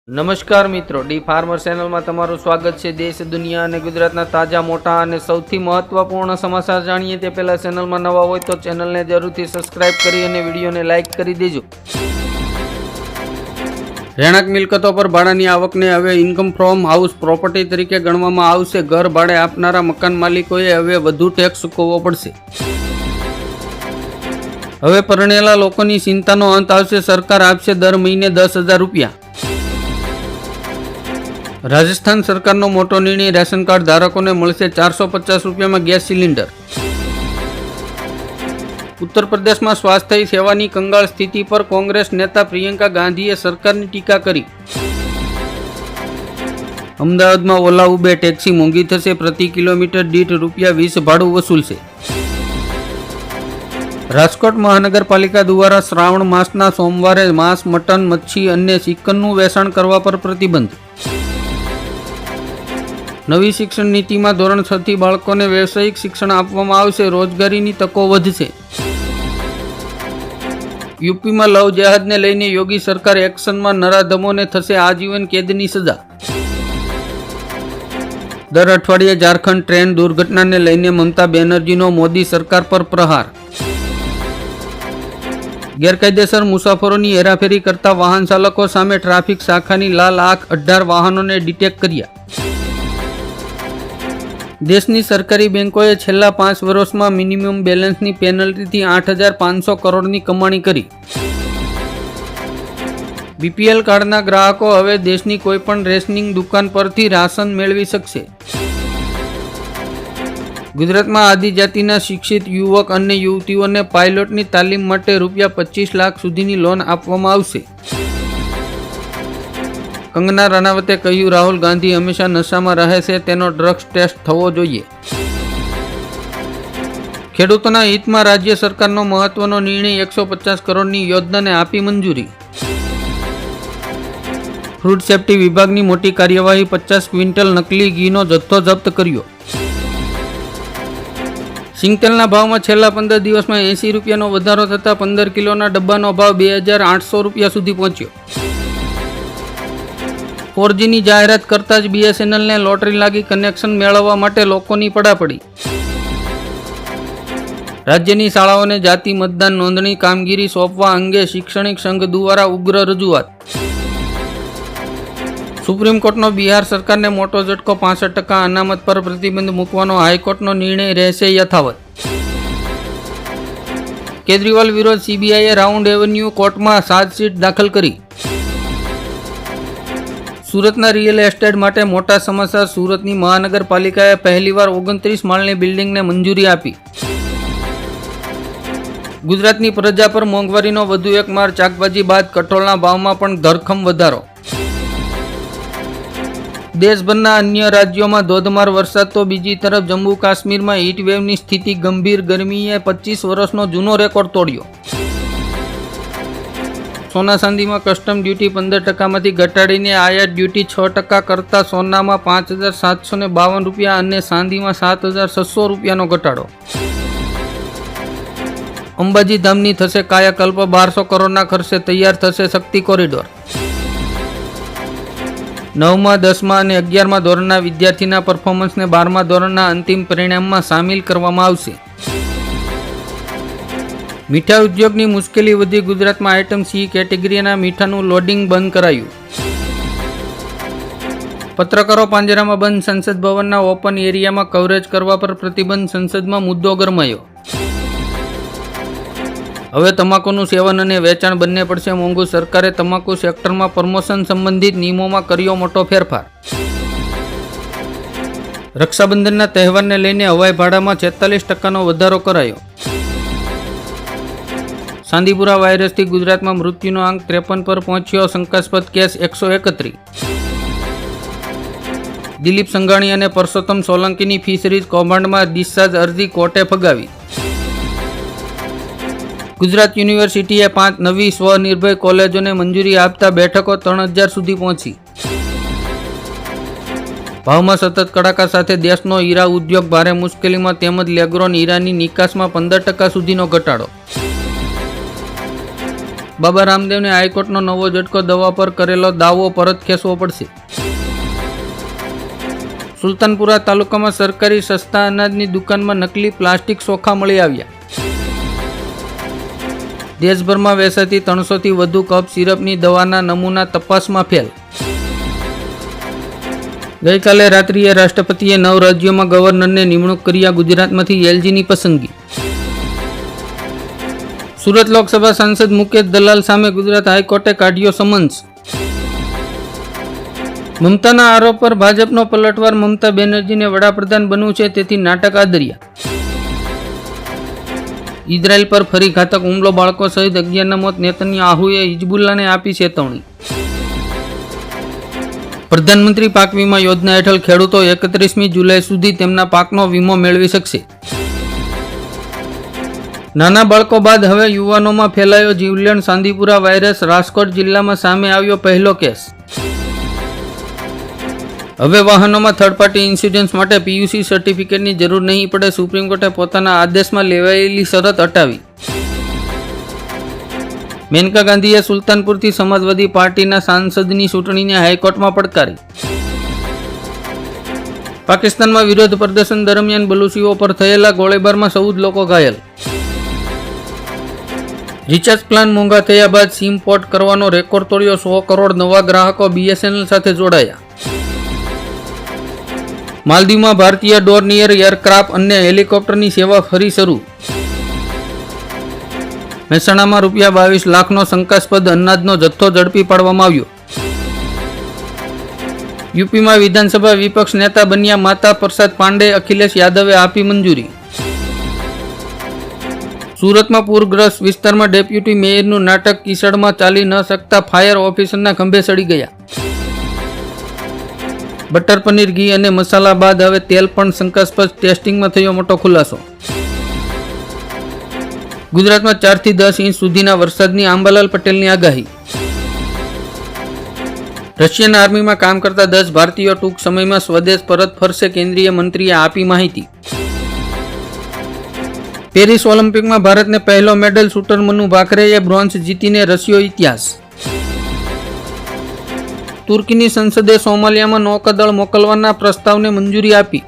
નમસ્કાર મિત્રો, D farmer ચેનલમાં તમારું સ્વાગત છે। દેશ, દુનિયા અને ગુજરાતના તાજા, મોટા અને સૌથી મહત્વપૂર્ણ સમાચાર જાણીએ તે પહેલા ચેનલમાં નવા હોય તો ચેનલને જરૂરથી સબસ્ક્રાઇબ કરી અને વિડીયોને લાઇક કરી દેજો। રહેણાંક મિલકતો પર ભાડાની આવકને હવે ઇન્કમ ફ્રોમ હાઉસ પ્રોપર્ટી તરીકે ગણવામાં આવશે। ઘર ભાડે આપનારા મકાન માલિકોએ હવે વધુ ટેક્સ ચૂકવવો પડશે। હવે પરણેલા લોકોની ચિંતાનો અંત આવશે। સરકાર આપશે દર મહિને 10,000 રૂપિયા। રાજસ્થાન સરકારનો મોટો નિર્ણય, રેશન કાર્ડ ધારકોને મળશે 450 રૂપિયામાં ગેસ સિલિન્ડર। ઉત્તર પ્રદેશમાં સ્વાસ્થ્ય સેવાની કંગાળ સ્થિતિ પર કોંગ્રેસ નેતા પ્રિયંકા ગાંધીએ સરકારની ટીકા કરી। અમદાવાદમાં ઓલા ઉબેર ટેક્સી મોંઘી થશે, પ્રતિ કિલોમીટર દીઠ ₹20 ભાડું વસૂલશે। રાજકોટ મહાનગરપાલિકા દ્વારા શ્રાવણ માસના સોમવારે માંસ, મટન, મચ્છી અને ચિકનનું વેચાણ કરવા પર પ્રતિબંધ। નવી શિક્ષણ નીતિમાં ધોરણ 6 થી બાળકોને વ્યવસાયિક શિક્ષણ આપવામાં આવશે। રોજગારીની તકો વધશે। યુપીમાં લવ જેહાદને લઈને યોગી સરકાર એક્શનમાં, નરાધમોને થશે આજીવન કેદની સજા। દર અઠવાડિયે ઝારખંડ ટ્રેન દુર્ઘટનાને લઈને મમતા બેનર્જીનો મોદી સરકાર પર પ્રહાર। ગેરકાયદેસર મુસાફરોની હેરાફેરી કરતા વાહન ચાલકો સામે ટ્રાફિક શાખાની લાલ આંખ, 18 વાહનોને ડિટેક્ટ કર્યા। દેશની સરકારી બેંકોએ છેલ્લા 5 વર્ષમાં મિનિમમ બેલેન્સની પેનલ્ટીથી 8,500 કરોડની કમાણી કરી। બીપીએલ કાર્ડના ગ્રાહકો હવે દેશની કોઈપણ રેશનિંગ દુકાન પરથી રાશન મેળવી શકશે। ગુજરાતમાં આદિજાતિના શિક્ષિત યુવક અને યુવતીઓને પાયલોટની તાલીમ માટે ₹25 લાખ સુધીની લોન આપવામાં આવશે। કંગના રનાવતે કહ્યું, રાહુલ ગાંધી હંમેશા નશામાં રહે છે, તેનો ડ્રગ્સ ટેસ્ટ થવો જોઈએ। ખેડૂતોના હિતમાં રાજ્ય સરકારનો મહત્વનો નિર્ણય, 150 કરોડની યોજનાને આપી મંજૂરી। ફૂડ સેફ્ટી વિભાગની મોટી કાર્યવાહી, 50 ક્વિન્ટલ નકલી ઘીનો જથ્થો જપ્ત કર્યો। સિંગતેલના ભાવમાં છેલ્લા 15 દિવસમાં 80 રૂપિયાનો વધારો થતાં 15 કિલોના ડબ્બાનો ભાવ 2,800 રૂપિયા સુધી પહોંચ્યો। 4Gની જાહેરાત કરતાં જ BSNLને લોટરી લાગી, કનેક્શન મેળવવા માટે લોકોની પડાપડી। રાજ્યની શાળાઓને જાતિ મતદાન નોંધણી કામગીરી સોંપવા અંગે શૈક્ષણિક સંઘ દ્વારા ઉગ્ર રજૂઆત। સુપ્રીમ કોર્ટનો બિહાર સરકારને મોટો ઝટકો, 65% અનામત પર પ્રતિબંધ મૂકવાનો હાઈકોર્ટનો નિર્ણય રહેશે યથાવત। કેજરીવાલ વિરુદ્ધ CBIએ રાઉન્ડ એવન્યુ કોર્ટમાં ચાર્જશીટ દાખલ કરી। સુરતના રિયલ એસ્ટેટ માટે મોટા સમાચાર, સુરતની મહાનગરપાલિકાએ પહેલીવાર 29 માળની બિલ્ડિંગને મંજૂરી આપી। ગુજરાતની પ્રજા પર મોંઘવારીનો વધુ એક માર, શાકભાજી બાદ કઠોળના ભાવમાં પણ ધરખમ વધારો। દેશભરના અન્ય રાજ્યોમાં ધોધમાર વરસાદ તો બીજી તરફ જમ્મુ કાશ્મીરમાં હીટવેવની સ્થિતિ ગંભીર, ગરમીએ 25 વર્ષનો જૂનો રેકોર્ડ તોડ્યો। સોના ચાંદીમાં કસ્ટમ ડ્યુટી 15%માંથી ઘટાડીને આયાત ડ્યુટી 6% કરતાં સોનામાં 5,752 રૂપિયા અને ચાંદીમાં 7,600 રૂપિયાનો ઘટાડો। અંબાજી ધામની થશે કાયાકલ્પ, 1200 કરોડના ખર્ચે તૈયાર થશે શક્તિ કોરિડોર। 9મા, 10મા અને 11મા ધોરણના વિદ્યાર્થીના પરફોર્મન્સને 12મા ધોરણના અંતિમ પરિણામમાં સામેલ કરવામાં આવશે। મીઠા ઉદ્યોગની મુશ્કેલી વધી, ગુજરાતમાં આઇટમ C કેટેગરીના મીઠાનું લોડિંગ બંધ કરાયું। પત્રકારો પાંજરામાં બંધ, સંસદ ભવનના ઓપન એરિયામાં કવરેજ કરવા પર પ્રતિબંધ, સંસદમાં મુદ્દો ગરમાયો। હવે તમાકુનું સેવન અને વેચાણ બંને પડશે મોંઘું, સરકારે તમાકુ સેક્ટરમાં પ્રમોશન સંબંધિત નિયમોમાં કર્યો મોટો ફેરફાર। રક્ષાબંધનના તહેવારને લઈને હવાઈ ભાડામાં 46%નો વધારો કરાયો। ચાંદીપુરા વાયરસથી ગુજરાતમાં મૃત્યુનો આંક 53 પર પહોંચ્યો, શંકાસ્પદ કેસ 131। દિલીપ સંઘાણી અને પરસોત્તમ સોલંકીની ફિશરીઝ કૌભાંડમાં ડિસ્ચાર્જ અરજી કોર્ટે ફગાવી। ગુજરાત યુનિવર્સિટીએ 5 નવી સ્વનિર્ભર કોલેજોને મંજૂરી આપતા બેઠકો 3,000 સુધી પહોંચી। ભાવમાં સતત કડાકા સાથે દેશનો હીરા ઉદ્યોગ ભારે મુશ્કેલીમાં, તેમજ લેગ્રોન હીરાની નિકાસમાં 15% સુધીનો ઘટાડો। બાબા રામદેવને હાઈકોર્ટનો નવો ઝટકો, દવા પર કરેલો દાવો પરત ખેંચવો પડશે. સુલતાનપુરા તાલુકામાં સરકારી સસ્તા અનાજની દુકાનમાં નકલી પ્લાસ્ટિક ચોખા મળી આવ્યા. દેશભરમાં વેચાતી 300થી વધુ કપ સિરપની દવાના નમૂના તપાસમાં ફેલ. ગઈકાલે રાત્રિએ રાષ્ટ્રપતિએ 9 રાજ્યોમાં ગવર્નરને નિમણૂક કર્યા. ગુજરાતમાંથી એલજીની પસંદગી. સુરત લોકસભા સાંસદ મુકેશ દલાલ સામે ગુજરાત હાઈકોર્ટે કાઢ્યો સમન્સ. મમતાના આરોપ પર ભાજપનો પલટવાર. મમતા બેનર્જીને વડાપ્રધાન બનવું છે, તેથી નાટક આદર્યા. ઇઝરાયલ પર ફરી ઘાતક હુમલો, બાળકો સહિત 11ના મોત. નેતન્યાહુએ હિઝબુલ્લાને આપી ચેતવણી. પ્રધાનમંત્રી પાક વીમા યોજના હેઠળ ખેડૂતો 31મી જુલાઈ સુધી તેમના પાકનો વીમો મેળવી શકશે. નાના બાળકો બાદ હવે યુવાનોમાં ફેલાયો જીવલેણ ચાંદીપુરા વાયરસ. રાજકોટ જિલ્લામાં સામે આવ્યો પહેલો કેસ. હવે વાહનોમાં થર્ડ પાર્ટી ઇન્સ્યોરન્સ માટે પીયુસી સર્ટિફિકેટની જરૂર નહીં પડે. સુપ્રીમ કોર્ટે પોતાના આદેશમાં લેવાયેલી શરત હટાવી. મેનકા ગાંધીએ સુલતાનપુરથી સમાજવાદી પાર્ટીના સાંસદની ચૂંટણીને હાઈકોર્ટમાં પડકારી. પાકિસ્તાનમાં વિરોધ પ્રદર્શન દરમિયાન બલુચીઓ પર થયેલા ગોળીબારમાં 14 લોકો ઘાયલ. રિચાર્જ પ્લાન મોંઘા થયા બાદ સિમ પોર્ટ કરવાનો રેકોર્ડ તોડ્યો. 100 કરોડ નવા ગ્રાહકો બીએસએનએલ સાથે જોડાયા. માલદીવમાં ભારતીય ડોર્નિયર એરક્રાફ્ટ અને હેલિકોપ્ટરની સેવા ફરી શરૂ. મહેસાણામાં ₹22 લાખનો શંકાસ્પદ અનાજનો જથ્થો ઝડપી પાડવામાં આવ્યો. યુપીમાં વિધાનસભા વિપક્ષ નેતા બન્યા માતા પ્રસાદ પાંડે. અખિલેશ યાદવે આપી મંજૂરી. સુરતમાં પૂરગ્રસ્ત વિસ્તારમાં ડેપ્યુટી મેયરનું નાટક. કિસડમાં ચાલી ન શકતા ફાયર ઓફિસરના ખંભે ચડી ગયા. બટર પનીર, ઘી અને મસાલા બાદ હવે તેલ પણ શંકાસ્પદ. ટેસ્ટિંગમાં થયો મોટો ખુલાસો. ગુજરાતમાં 4 થી 10 ઇંચ સુધીના વરસાદની આંબાલાલ પટેલની આગાહી. રશિયન આર્મીમાં કામ કરતા 10 ભારતીયો ટૂંક સમયમાં સ્વદેશ પરત ફરશે. કેન્દ્રીય મંત્રીએ આપી માહિતી. પેરિસ ઓલિમ્પિકમાં ભારતને પહેલો મેડલ. શૂટર મનુ ભાકરેએ બ્રોન્ઝ જીતીને રચ્યો ઇતિહાસ. તુર્કીની સંસદે સોમાલિયામાં નૌકાદળ મોકલવાના પ્રસ્તાવને મંજૂરી આપી.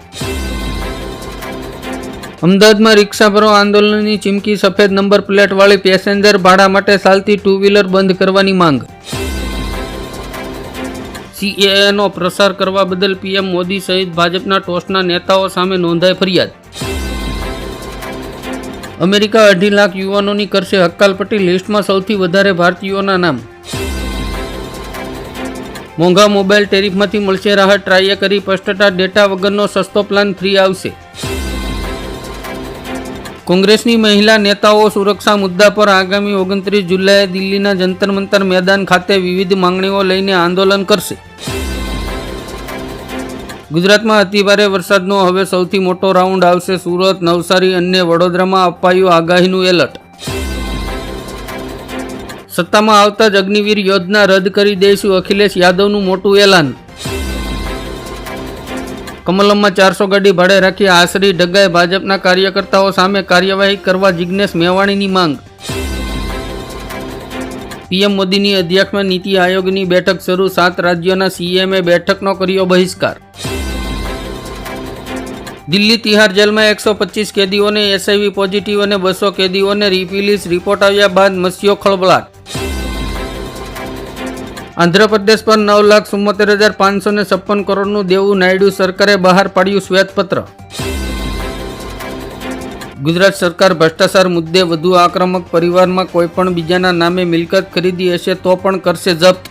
અમદાવાદમાં રિક્ષા ભરો આંદોલનની ચીમકી. સફેદ નંબર પ્લેટવાળી પેસેન્જર ભાડા માટે ચાલતી 2 વ્હીલર બંધ કરવાની માંગ. સીએએનો પ્રસાર કરવા બદલ પીએમ મોદી સહિત ભાજપના ટોચના નેતાઓ સામે નોંધાઈ ફરિયાદ. અમેરિકા 2.5 લાખ યુવાનોની કરશે હકાલપટ્ટી. લિસ્ટમાં સૌથી વધારે ભારતીયોના નામ. મોંઘા મોબાઈલ ટેરિફમાંથી મળશે રાહત. ટ્રાઈએ કરી સ્પષ્ટતા. ડેટા વગરનો સસ્તો પ્લાન ફ્રી આવશે. કોંગ્રેસની મહિલા નેતાઓ સુરક્ષા મુદ્દા પર આગામી 29 જુલાઈએ દિલ્હીના જંતર મંતર મેદાન ખાતે વિવિધ માંગણીઓ લઈને આંદોલન કરશે. ગુજરાતમાં અતિભારે વરસાદનો હવે સૌથી મોટો રાઉન્ડ આવશે. સુરત, નવસારી અને વડોદરામાં અપાયું આગાહીનું એલર્ટ. સત્તામાં આવતા જ અગ્નિવીર યોજના રદ કરી દઈશું. અખિલેશ યાદવનું મોટું એલાન. કમલમમાં 400 ગાડી ભાડે રાખી આશરી ઢગાએ. ભાજપના કાર્યકર્તાઓ સામે કાર્યવાહી કરવા જિગ્નેશ મેવાણીની માંગ. પીએમ મોદીની અધ્યક્ષતામાં નીતિ આયોગની બેઠક શરૂ. 7 રાજ્યોના સીએમએ બેઠકનો કર્યો બહિષ્કાર. દિલ્હી તિહાર જેલમાં 125 કેદીઓને એચઆઈવી પોઝિટિવ અને 200 કેદીઓને રિપીલીસ રિપોર્ટ આવ્યા બાદ મચ્યો ખળભળાટ. આંધ્રપ્રદેશ પર 9,74,556 કરોડનું દેવું. નાયડુ સરકારે બહાર પાડ્યું શ્વેતપત્ર. ગુજરાત સરકાર ભ્રષ્ટાચાર મુદ્દે વધુ આક્રમક. પરિવારમાં કોઈપણ બીજાના નામે મિલકત ખરીદી હશે તો પણ કરશે જપ્ત.